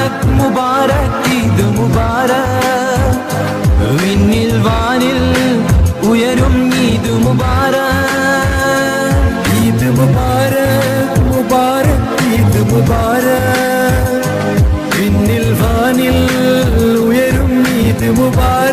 മുബാരക് മുബാരക് ഈദ് മുബാരക് വിണ്ണിൽ വാനിൽ ഉയരും ഈദ് മുബാരക് ഈദ് മുബാരക് മുബാരക് ഈദ് മുബാരക് വിണ്ണിൽ വാനിൽ ഉയരും ഈദ് മുബാരക്